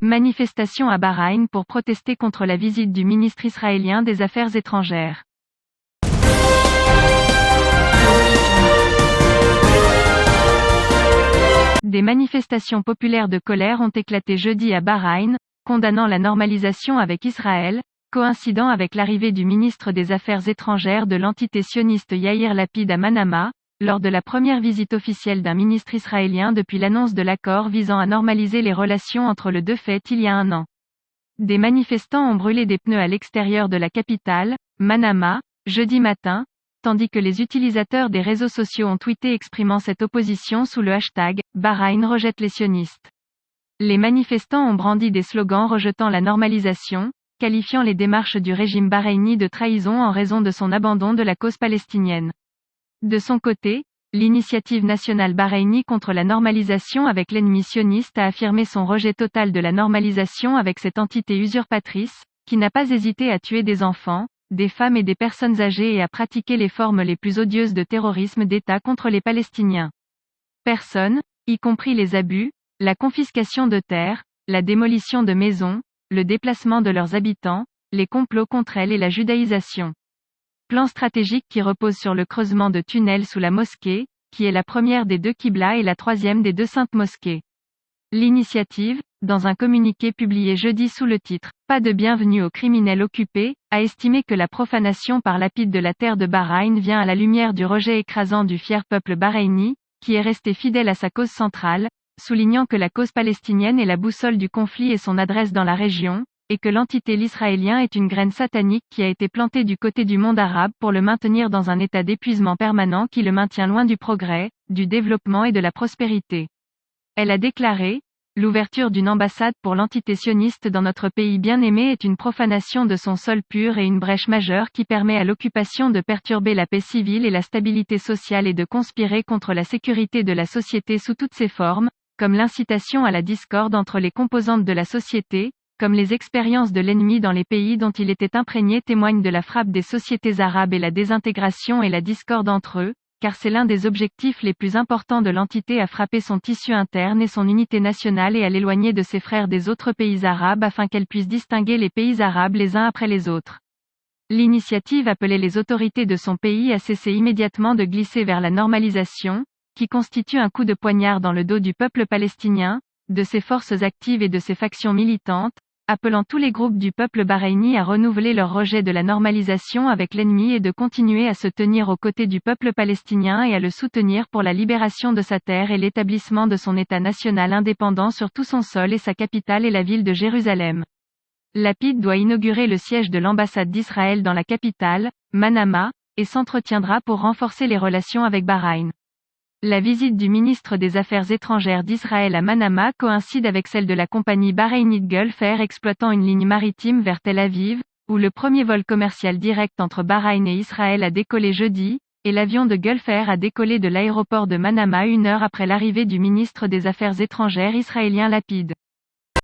Manifestation à Bahreïn pour protester contre la visite du ministre israélien des Affaires étrangères. Des manifestations populaires de colère ont éclaté jeudi à Bahreïn, condamnant la normalisation avec Israël, coïncidant avec l'arrivée du ministre des Affaires étrangères de l'entité sioniste Yair Lapid à Manama, lors de la première visite officielle d'un ministre israélien depuis l'annonce de l'accord visant à normaliser les relations entre les deux faits il y a un an. Des manifestants ont brûlé des pneus à l'extérieur de la capitale, Manama, jeudi matin, tandis que les utilisateurs des réseaux sociaux ont tweeté exprimant cette opposition sous le hashtag « Bahreïn rejette les sionistes ». Les manifestants ont brandi des slogans rejetant la normalisation, qualifiant les démarches du régime bahreïni de trahison en raison de son abandon de la cause palestinienne. De son côté, l'initiative nationale bahreïnie contre la normalisation avec l'ennemi sioniste a affirmé son rejet total de la normalisation avec cette entité usurpatrice, qui n'a pas hésité à tuer des enfants, des femmes et des personnes âgées et à pratiquer les formes les plus odieuses de terrorisme d'État contre les Palestiniens. Personnes, y compris les abus, la confiscation de terres, la démolition de maisons, le déplacement de leurs habitants, les complots contre elles et la judaïsation. Plan stratégique qui repose sur le creusement de tunnels sous la mosquée, qui est la première des deux Qibla et la troisième des deux saintes mosquées. L'initiative, dans un communiqué publié jeudi sous le titre « Pas de bienvenue aux criminels occupés », a estimé que la profanation par Lapid de la terre de Bahreïn vient à la lumière du rejet écrasant du fier peuple bahreïni, qui est resté fidèle à sa cause centrale, soulignant que la cause palestinienne est la boussole du conflit et son adresse dans la région, et que l'entité l'israélien est une graine satanique qui a été plantée du côté du monde arabe pour le maintenir dans un état d'épuisement permanent qui le maintient loin du progrès, du développement et de la prospérité. Elle a déclaré, « L'ouverture d'une ambassade pour l'entité sioniste dans notre pays bien-aimé est une profanation de son sol pur et une brèche majeure qui permet à l'occupation de perturber la paix civile et la stabilité sociale et de conspirer contre la sécurité de la société sous toutes ses formes, comme l'incitation à la discorde entre les composantes de la société, comme les expériences de l'ennemi dans les pays dont il était imprégné témoignent de la frappe des sociétés arabes et la désintégration et la discorde entre eux, car c'est l'un des objectifs les plus importants de l'entité à frapper son tissu interne et son unité nationale et à l'éloigner de ses frères des autres pays arabes afin qu'elle puisse distinguer les pays arabes les uns après les autres. L'initiative appelait les autorités de son pays à cesser immédiatement de glisser vers la normalisation, qui constitue un coup de poignard dans le dos du peuple palestinien, de ses forces actives et de ses factions militantes, appelant tous les groupes du peuple bahreïni à renouveler leur rejet de la normalisation avec l'ennemi et de continuer à se tenir aux côtés du peuple palestinien et à le soutenir pour la libération de sa terre et l'établissement de son État national indépendant sur tout son sol et sa capitale est la ville de Jérusalem. Lapid doit inaugurer le siège de l'ambassade d'Israël dans la capitale, Manama, et s'entretiendra pour renforcer les relations avec Bahreïn. La visite du ministre des Affaires étrangères d'Israël à Manama coïncide avec celle de la compagnie bahreïnite Gulf Air exploitant une ligne maritime vers Tel Aviv, où le premier vol commercial direct entre Bahreïn et Israël a décollé jeudi, et l'avion de Gulf Air a décollé de l'aéroport de Manama 1 heure après l'arrivée du ministre des Affaires étrangères israélien Lapid.